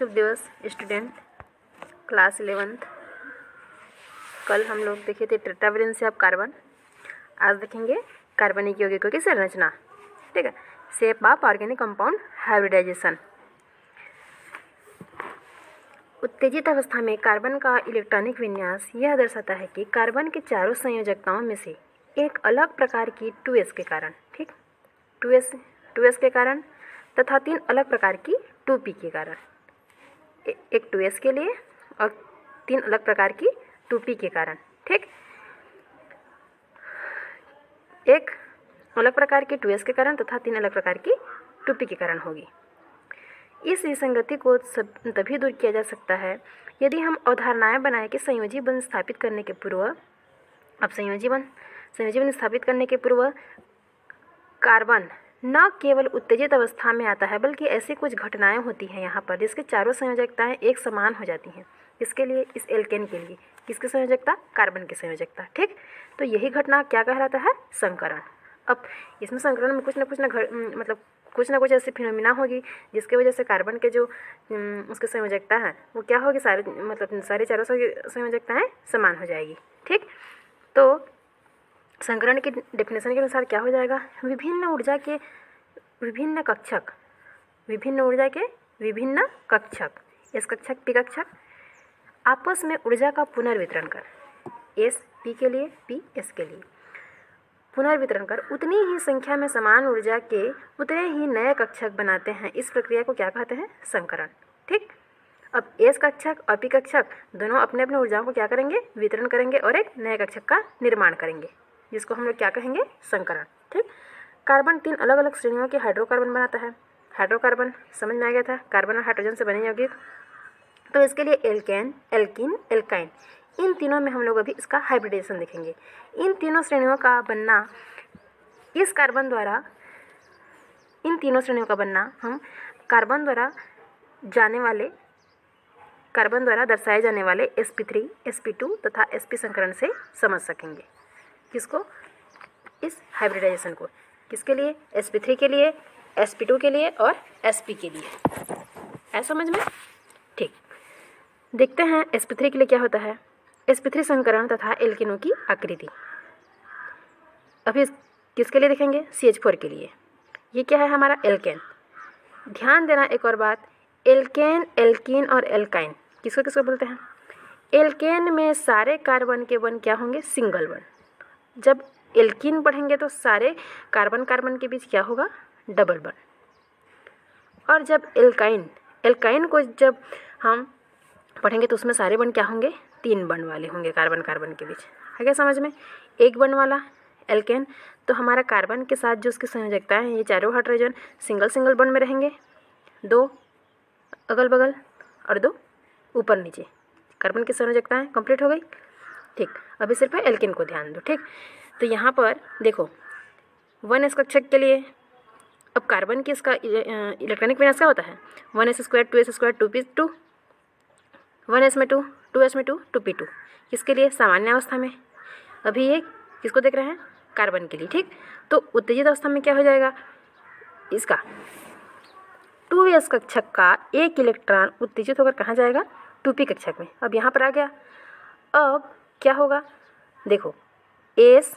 शुभ दिवस student class 11th। कल हम लोग देखे थे टेट्रावेलेंसी ऑफ कार्बन। आज देखेंगे कार्बनिक यौगिकों की संरचना। ठीक है, shape of organic compound hybridisation. उत्तेजित अवस्था में कार्बन का इलेक्ट्रॉनिक विन्यास यह दर्शाता है कि कार्बन के चारों संयोजकताओं में से एक अलग प्रकार की 2s के कारण, ठीक, 2s के कारण तथा 3 अलग प्रकार की 2p के कारण, एक 2s के लिए और 3 अलग प्रकार की 2p के कारण, ठीक, एक अलग प्रकार की 2s के कारण तथा 3 अलग प्रकार की 2p के कारण होगी। इस विसंगति को तभी दूर किया जा सकता है यदि हम अवधारणाएं बनाएं कि संयोजी बंध स्थापित करने के पूर्व, अब संयोजी बंध स्थापित करने के पूर्व कार्बन न केवल उत्तेजित अवस्था में आता है बल्कि ऐसी कुछ घटनाएं होती हैं यहाँ पर जिसके चारों संयोजकताएं एक समान हो जाती हैं। इसके लिए, इस एल्केन के लिए किसकी संयोजकता? कार्बन की संयोजकता, ठीक। तो यही घटना क्या कहलाता है? संकरण। अब इसमें संकरण में कुछ ना कुछ ऐसी फिनोमिना होगी जिसकी वजह से कार्बन के जो उसकी संयोजकता है वो क्या होगी, सारे चारों संयोजकताएं समान हो जाएगी, ठीक। तो संकरण की डेफिनेशन के अनुसार क्या हो जाएगा? विभिन्न ऊर्जा के विभिन्न कक्षक, एस कक्षक, पी कक्षक आपस में ऊर्जा का पुनर्वितरण कर, एस पी के लिए, पी एस के लिए पुनर्वितरण कर उतनी ही संख्या में समान ऊर्जा के उतने ही नए कक्षक बनाते हैं। इस प्रक्रिया को क्या कहते हैं? संकरण, ठीक। अब एस कक्षक और पी कक्षक दोनों अपने अपने ऊर्जाओं को क्या करेंगे? वितरण करेंगे और एक नए कक्षक का निर्माण करेंगे, जिसको हम लोग क्या कहेंगे? संकरण, ठीक। कार्बन 3 अलग अलग श्रेणियों के हाइड्रोकार्बन बनाता है। हाइड्रोकार्बन समझ में आ गया था, कार्बन और हाइड्रोजन से बने यौगिक। तो इसके लिए एल्केन, एल्कीन, एल्काइन, इन तीनों में हम लोग अभी इसका हाइब्रिडेशन देखेंगे। इन तीनों श्रेणियों का बनना हम कार्बन द्वारा दर्शाए जाने वाले sp3, sp2 तथा sp संकरण से समझ सकेंगे। किसको? इस हाइब्रिडाइजेशन को। किसके लिए? sp3 के लिए, sp2 के लिए और sp के लिए। है समझ में? ठीक। देखते हैं sp3 के लिए क्या होता है। sp3 संकरण तथा एल्केनों की आकृति। अभी किसके लिए देखेंगे? CH4 के लिए। ये क्या है? हमारा एल्केन। ध्यान देना एक और बात, एल्केन, एल्कीन और एल्काइन किसको किसको बोलते हैं? एल्केन में सारे कार्बन के बंध क्या होंगे? सिंगल बंध। जब एल्कीन पढ़ेंगे तो सारे कार्बन कार्बन के बीच क्या होगा? डबल बंध। और जब एल्काइन को जब हम पढ़ेंगे तो उसमें सारे बंध क्या होंगे? 3 बंध वाले होंगे कार्बन कार्बन के बीच। है क्या समझ में? एक बंध वाला एल्केन, तो हमारा कार्बन के साथ जो उसकी संयोजकता है ये चारों हाइड्रोजन सिंगल बंध में रहेंगे, 2 अगल बगल और 2 ऊपर नीचे। कार्बन की संयोजकताएं कंप्लीट हो गई, ठीक। अभी सिर्फ एल्केन को ध्यान दो, ठीक। तो यहाँ पर देखो 1s कक्षक के लिए अब कार्बन की इसका इलेक्ट्रॉनिक विन्यास क्या होता है? 1s² 2s² 2p2, 1s में 2, 2s में 2, 2p2। किसके लिए? सामान्य अवस्था में। अभी ये किसको देख रहे हैं? कार्बन के लिए, ठीक। तो उत्तेजित अवस्था में क्या हो जाएगा? इसका 2s कक्षक का एक इलेक्ट्रॉन उत्तेजित होकर कहाँ जाएगा? 2p कक्षक में। अब यहाँ पर आ गया। अब क्या होगा? देखो एस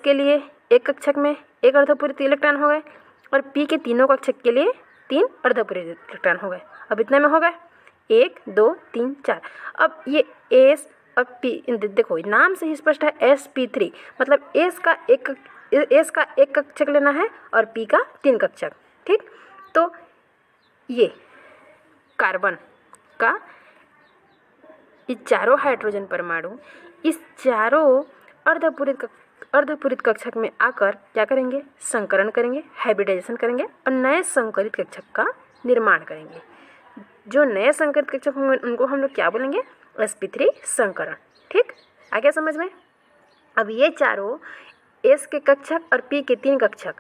के लिए एक कक्षक में एक अर्धपूरित इलेक्ट्रॉन हो गए और p के तीनों कक्षक के लिए 3 अर्धपूरित इलेक्ट्रॉन हो गए। अब इतने में हो गए 1 2 3 4। अब ये एस और p, देखो नाम से ही स्पष्ट है sp3, मतलब एस का एक कक्षक लेना है और p का 3 कक्षक, ठीक। तो ये कार्बन का ये चारों हाइड्रोजन परमाणु इस चारों अर्धपूरित कक्षक में आकर क्या करेंगे? संकरण करेंगे, हाइब्रिडाइजेशन करेंगे और नए संकरित कक्षक का निर्माण करेंगे। जो नए संकरित कक्षक होंगे उनको हम लोग क्या बोलेंगे? sp3 संकरण, ठीक। आ गया समझ में? अब ये चारों s के कक्षक और p के 3 कक्षक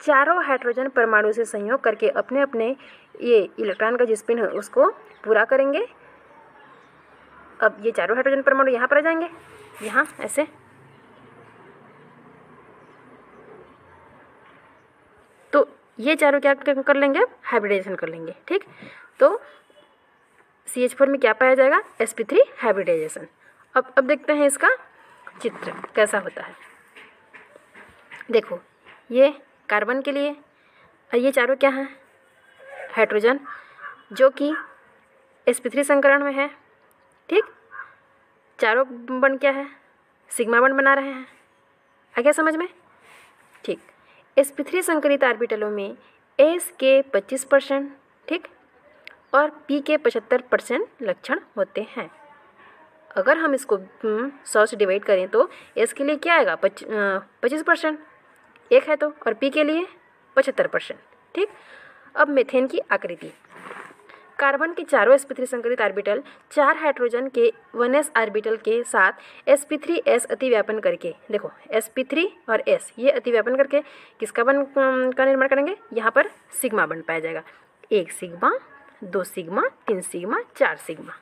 चारों हाइड्रोजन परमाणु से संयोग करके अपने अपने ये इलेक्ट्रॉन का जो स्पिन है उसको पूरा करेंगे। अब ये चारों हाइड्रोजन परमाणु यहाँ पर आ जाएंगे, यहाँ ऐसे। तो ये चारों क्या कर लेंगे, अब हाइब्रिडाइजेशन कर लेंगे। ठीक, तो CH4 में क्या पाया जाएगा, sp3 हाइब्रिडाइजेशन। अब देखते हैं इसका चित्र कैसा होता है। देखो, ये कार्बन के लिए और ये चारों क्या हैं, हाइड्रोजन, जो कि sp3 संकरण में है। ठीक, चारों बंड क्या है, सिग्मा बंड बना रहे हैं। आ गया समझ में? ठीक, sp3 संकरित ऑर्बिटलों में s के 25%, ठीक, और p के 75% लक्षण होते हैं। अगर हम इसको 100 से डिवाइड करें तो s के लिए क्या आएगा, 25%, एक है तो, और p के लिए 75%। ठीक, अब मीथेन की आकृति। कार्बन के चारों sp3 संकरित ऑर्बिटल 4 हाइड्रोजन के 1s ऑर्बिटल के साथ sp3s अतिव्यापन करके, देखो sp3 और s ये अतिव्यापन करके किसका बंध का निर्माण करेंगे, यहाँ पर सिग्मा बंध पाया जाएगा। 1 सिग्मा, 2 सिग्मा, 3 सिग्मा, 4 सिग्मा।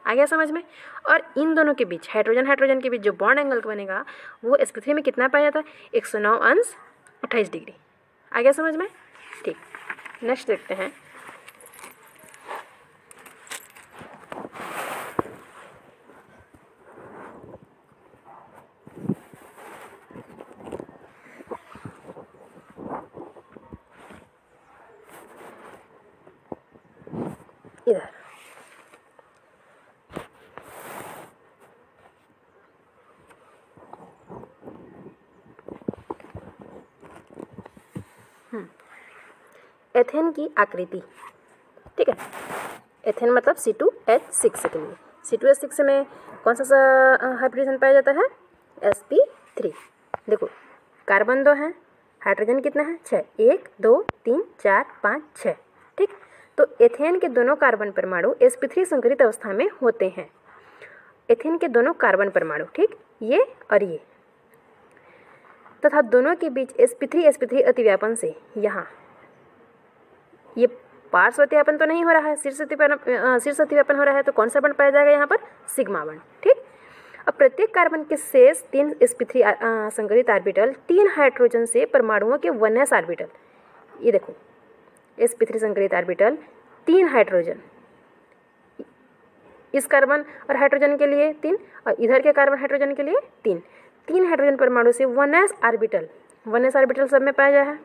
आ गया समझ में? और इन दोनों के बीच, हाइड्रोजन हाइड्रोजन के बीच जो बॉन्ड एंगल बनेगा वो sp3 में कितना पाया जाता है, 109 अंश 28 डिग्री। आ गया समझ में? ठीक, नेक्स्ट देखते हैं। इधर एथेन की आकृति। ठीक है, एथेन मतलब C2H6 के लिए। C2H6 में कौन सा हाइब्रिडेशन पाया जाता है, sp3। देखो, कार्बन 2 है, हाइड्रोजन कितना है, 6, 1 2 3 4 5 6। ठीक, तो एथेन के दोनों कार्बन परमाणु sp3 संकरित अवस्था में होते हैं। एथेन के दोनों कार्बन परमाणु, ठीक, ये और ये, तथा दोनों के बीच sp3 अतिव्यापन से यहाँ ये पार्श्व अतिव्यापन तो नहीं हो रहा है, शीर्ष अतिव्यापन हो रहा है, तो कौन सा बंध पाया जाएगा यहाँ पर, सिग्मा बंध। ठीक, अब प्रत्येक कार्बन के शेष 3 sp3 संकरित ऑर्बिटल 3 हाइड्रोजन से परमाणुओं के 1s ऑर्बिटल, ये देखो sp3 संकरित ऑर्बिटल 3 हाइड्रोजन, इस कार्बन और हाइड्रोजन के लिए 3 और इधर के कार्बन हाइड्रोजन के लिए 3 हाइड्रोजन परमाणु से 1s ऑर्बिटल सब में पाया जाए है।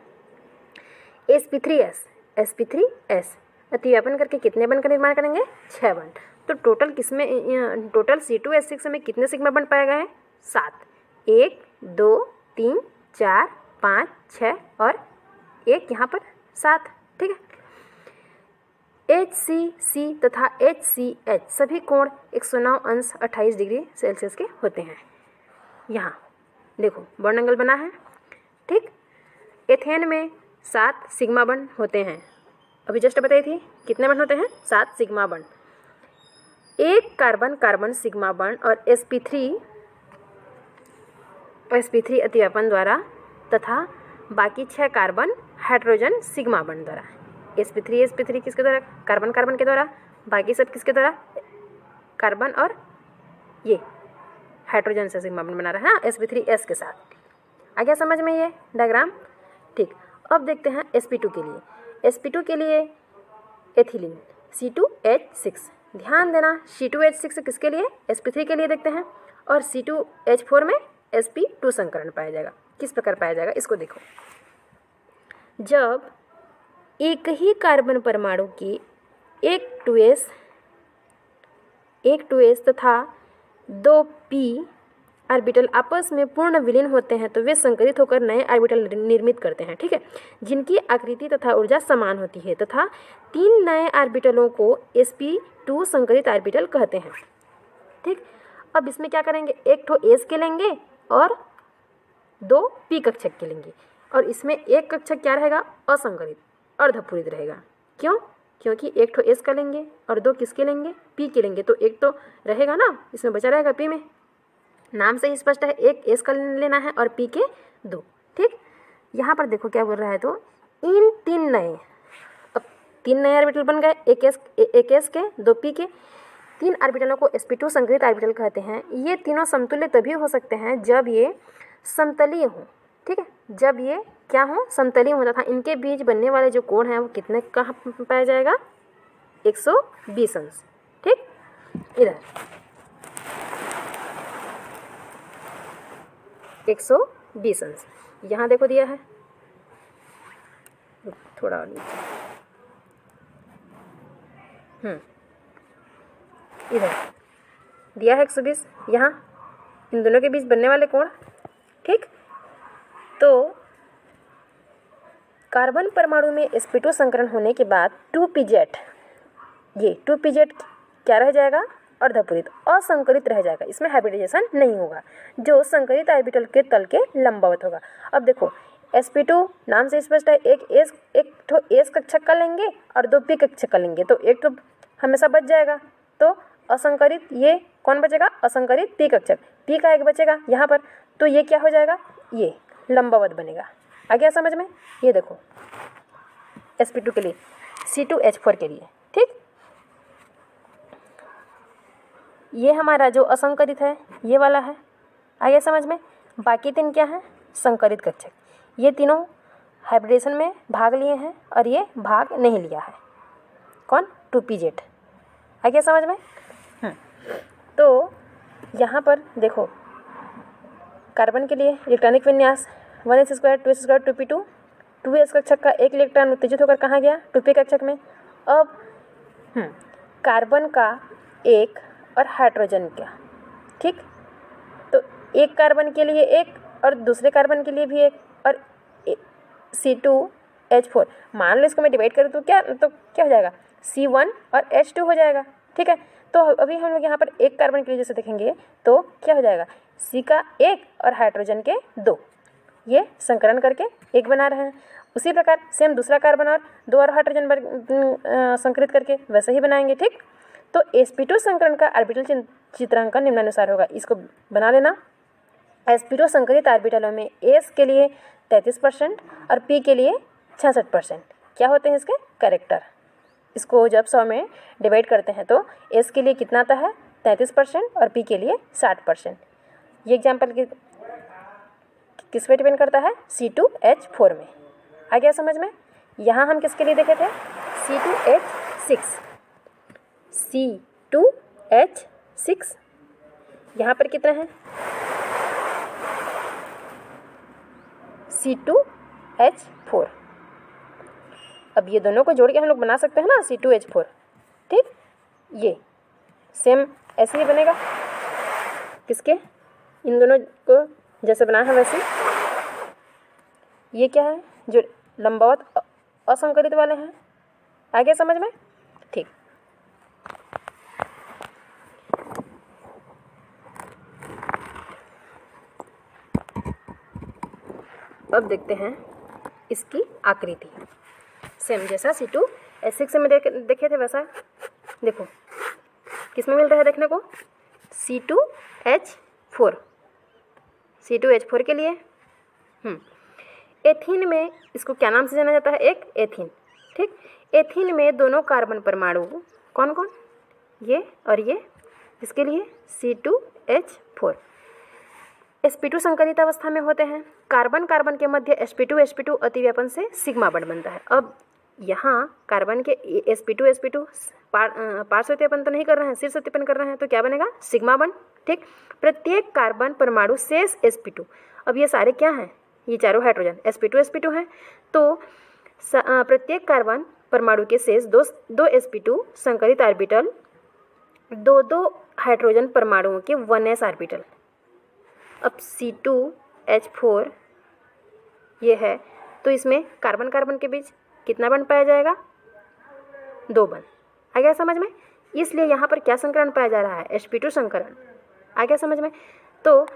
sp3s अतिव्यापन करके कितने बंध का निर्माण करेंगे, 6 बंध। तो टोटल C2H6 में कितने सिग्मा बंध पाया गया है, 7, 1 2 3 4 5 6 और एक यहाँ पर 7। ठीक है, HCC तथा HCH सभी कोण 109 अंश 28 डिग्री सेल्सियस के होते हैं। यहाँ देखो बॉन्ड एंगल बना है। ठीक, एथेन में 7 सिग्मा बंध होते हैं, अभी जस्ट बताई थी कितने बंध होते हैं, 7 सिग्मा बंध। एक कार्बन सिग्मा बंध और sp3 अतिव्यापन द्वारा तथा बाकी 6 कार्बन हाइड्रोजन सिग्मा बंध द्वारा। sp3 किसके द्वारा, कार्बन के द्वारा, बाकी सब किसके द्वारा, कार्बन और ये हाइड्रोजन से सिग्मा बंध बना रहा है ना, sp3s के साथ। आ गया समझ में ये डायग्राम? ठीक, अब देखते हैं sp2 के लिए। sp2 के लिए एथिलीन C2H6, ध्यान देना C2H6 किसके लिए, sp3 के लिए देखते हैं, और C2H4 में sp2 संकरण पाया जाएगा। किस प्रकार पाया जाएगा इसको देखो। जब एक ही कार्बन परमाणु की एक 2s तथा 2p ऑर्बिटल आपस में पूर्ण विलीन होते हैं तो वे संकरित होकर नए ऑर्बिटल निर्मित करते हैं। ठीक है, जिनकी आकृति तथा ऊर्जा समान होती है तथा 3 नए ऑर्बिटलों को sp2 संकरित ऑर्बिटल कहते हैं। ठीक, अब इसमें क्या करेंगे, एक ठो s के लेंगे और 2 p कक्षक के लेंगे, और इसमें एक कक्षक क्या रहेगा, असंकरित अर्धपूरित रहेगा। क्यों? क्योंकि एक ठो s का लेंगे और 2 किसके लेंगे, p के लेंगे, तो एक तो रहेगा ना, इसमें बचा रहेगा p में। नाम से ही स्पष्ट है, एक s का लेना है और p के 2। ठीक, यहाँ पर देखो क्या बोल रहा है, तो इन 3 नए ऑर्बिटल बन गए, एक s के 2 p के। 3 ऑर्बिटलों को sp2 संकरित ऑर्बिटल कहते हैं। ये तीनों समतुल्य तभी हो सकते हैं जब ये समतलीय हों। ठीक है, जब ये क्या हो, समतलीय होता था, इनके बीच बनने वाले जो कोण हैं वो कितने कहाँ पाया जाएगा, 120 अंश। ठीक, इधर 120 अंश, यहाँ देखो दिया है, थोड़ा और नीचे, इधर दिया है 120, यहाँ इन दोनों के बीच बनने वाले कोण। ठीक, तो कार्बन परमाणु में sp2 संकरण होने के बाद 2pz, ये 2pz क्या रह जाएगा, अर्धपूरित, असंकरित रह जाएगा, इसमें हाइब्रिडाइजेशन नहीं होगा, जो संकरित ऑर्बिटल के तल के लंबवत होगा। अब देखो sp2 नाम से स्पष्ट है, एक तो एस कक्षक का लेंगे और 2 p कक्षक का लेंगे, तो एक तो हमेशा बच जाएगा, तो असंकरित ये कौन बचेगा, असंकरित p कक्षक, p का एक बचेगा यहाँ पर, तो ये क्या हो जाएगा, ये लंबवत बनेगा। आ गया समझ में, ये देखो sp2 के लिए, C2H4 के लिए। ठीक, ये हमारा जो असंकरित है ये वाला है, आ गया समझ में। बाकी तीन क्या है, संकरित कक्षक, ये तीनों हाइब्रिडेशन में भाग लिए हैं और ये भाग नहीं लिया है, कौन, 2pz, आ गया समझ में। तो यहाँ पर देखो कार्बन के लिए इलेक्ट्रॉनिक विन्यास 1s² 2s² 2p2, 2s कक्षक का एक इलेक्ट्रॉन उत्तेजित होकर कहाँ गया, 2p कक्षक में। अब कार्बन का एक और हाइड्रोजन का, ठीक, तो एक कार्बन के लिए एक और दूसरे कार्बन के लिए भी एक, और C2H4, मान लो इसको मैं डिवाइड करूँ तो क्या हो जाएगा, C1 और H2 हो जाएगा। ठीक है, तो अभी हम लोग यहाँ पर एक कार्बन के लिए जैसे देखेंगे तो क्या हो जाएगा, C का एक और हाइड्रोजन के 2, ये संकरण करके एक बना रहे हैं। उसी प्रकार सेम दूसरा कार्बन और 2 और हाइड्रोजन संकरित करके वैसे ही बनाएंगे। ठीक, तो sp2 संकरण का ऑर्बिटल चित्रांकन निम्नानुसार होगा, इसको बना लेना। sp2 संकरित ऑर्बिटलों में s के लिए 33% और p के लिए 66% क्या होते हैं इसके कैरेक्टर। इसको जब 100 में डिवाइड करते हैं तो s के लिए कितना आता है, 33% और p के लिए 60%। ये एग्जाम्पल किस पे डिपेंड करता है, C2H4 में। आ गया समझ में। यहाँ हम किसके लिए देखे थे, C2H6, यहाँ पर कितना है, C2H4। अब ये दोनों को जोड़ के हम लोग बना सकते हैं ना C2H4। ठीक, ये सेम ऐसे ही बनेगा, किसके, इन दोनों को जैसे बनाया है वैसे। ये क्या है, जो लंबवत असंकरित वाले हैं। आगे समझ में। ठीक, अब देखते हैं इसकी आकृति। सेम जैसा C2H6 में देखे थे वैसा देखो किस में मिल रहा है देखने को, C2H4 के लिए। एथीन में इसको क्या नाम से जाना जाता है, एक एथीन। ठीक, एथीन में दोनों कार्बन परमाणु कौन कौन, ये और ये, इसके लिए C2H4 sp2 संकरित अवस्था में होते हैं। कार्बन कार्बन के मध्य sp2 अतिव्यापन से सिग्मा बॉन्ड बनता है। अब यहाँ कार्बन के sp2 पार्श्व उत्पन्न तो नहीं कर रहे हैं, शीर्ष उत्पन्न कर रहे हैं, तो क्या बनेगा, सिग्मा बॉन्ड। ठीक, प्रत्येक कार्बन परमाणु शेष sp2, अब ये सारे क्या हैं, ये चारों हाइड्रोजन sp2 हैं, तो प्रत्येक कार्बन परमाणु के शेष दो sp2 संकरित ऑर्बिटल दो हाइड्रोजन परमाणुओं के 1s ऑर्बिटल। अब C2H4 ये है, तो इसमें कार्बन कार्बन के बीच कितना बंध पाया जाएगा, 2 बंध। आ गया समझ में। इसलिए यहाँ पर क्या संकरण पाया जा रहा है, sp2 संकरण। आ गया समझ में। तो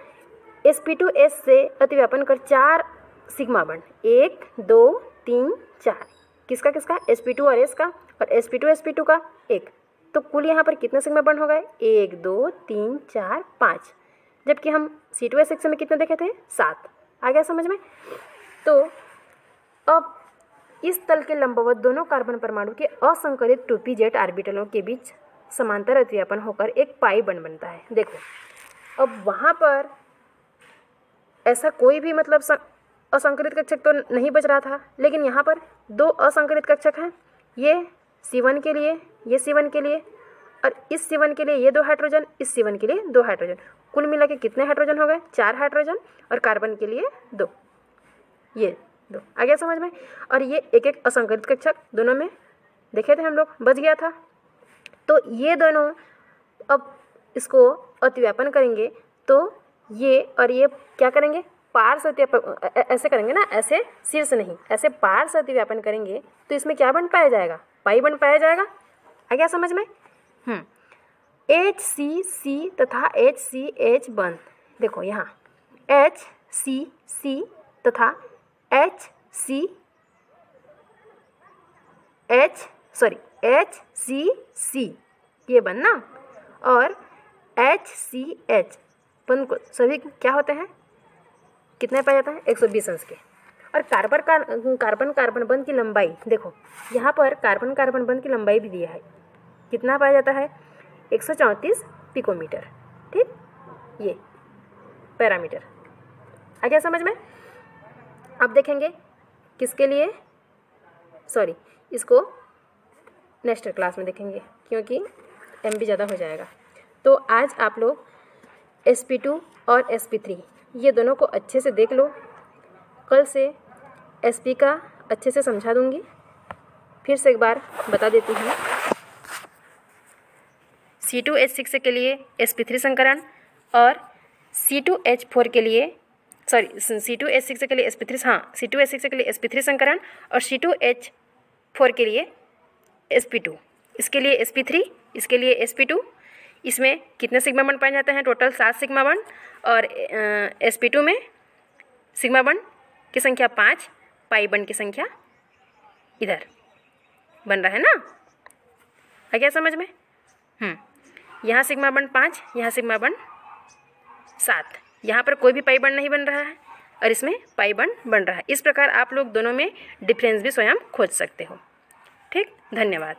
sp2s से अतिव्यापन कर 4 सिग्मा बंध, 1 2 3 4, किसका किसका, sp2 और s का, और sp2 का 1, तो कुल यहाँ पर कितने सिग्मा बंध हो गए, 1 2 3 4 5, जबकि हम C2H6 में कितने देखे थे, 7। आ गया समझ में। तो अब इस तल के लंबवत दोनों कार्बन परमाणु के असंकरित 2pz ऑर्बिटलों के बीच समांतर अतिव्यापन होकर एक पाई बंध बनता है। देखो अब वहाँ पर ऐसा कोई भी मतलब असंकरित कक्षक तो नहीं बच रहा था, लेकिन यहाँ पर 2 असंकरित कक्षक हैं, ये C1 के लिए, ये C1 के लिए, और इस C1 के लिए ये 2 हाइड्रोजन, इस C1 के लिए 2 हाइड्रोजन। कुल मिला के कितने हाइड्रोजन हो गए? 4 हाइड्रोजन, और कार्बन के लिए 2, ये 2। आ गया समझ में? और ये एक एक असंकरित कक्षक दोनों में देखे थे हम लोग, बच गया था। तो ये दोनों अब इसको अतिव्यापन करेंगे तो ये और ये क्या करेंगे? पार्श्व अतिव्यापन ऐसे करेंगे ना, ऐसे शीर्ष नहीं, ऐसे पार्श्व अतिव्यापन करेंगे तो इसमें क्या बन पाया जाएगा? पाई बन पाया जाएगा। आ गया समझ में? HCC तथा HCH बन, देखो यहाँ HCC तथा HCC ये बन ना, और HCH बन को सभी क्या होते हैं? कितने पाया जाता है? 120 अंश के। और कार्बन कार्बन बंध की लंबाई देखो, यहाँ पर कार्बन कार्बन बंध की लंबाई भी दिया है, कितना पाया जाता है? 134 पिकोमीटर। ठीक, ये पैरामीटर। आ गया समझ में? अब देखेंगे किसके लिए, सॉरी इसको नेक्स्ट क्लास में देखेंगे क्योंकि MB ज़्यादा हो जाएगा। तो आज आप लोग sp2 और sp3 ये दोनों को अच्छे से देख लो। कल से sp का अच्छे से समझा दूंगी। फिर से एक बार बता देती हूँ। C2H6 के लिए sp3 संकरण और C2H4 के लिए C2H6 के लिए sp3, हाँ C2H6 के लिए sp3 संकरण और C2H4 के लिए sp2, इसके लिए sp3, इसके लिए sp2। इसमें कितने सिग्मा बॉन्ड पाए जाते हैं? टोटल 7 सिग्मा बॉन्ड, और sp2 में सिग्मा बॉन्ड की संख्या 5, पाई बॉन्ड की संख्या इधर बन रहा है ना। आ गया समझ में? यहाँ सिग्मा बॉन्ड 5, यहाँ सिग्मा बॉन्ड 7, यहाँ पर कोई भी पाई बॉन्ड नहीं बन रहा है और इसमें पाई बॉन्ड बन रहा है। इस प्रकार आप लोग दोनों में डिफरेंस भी स्वयं खोज सकते हो। ठीक, धन्यवाद।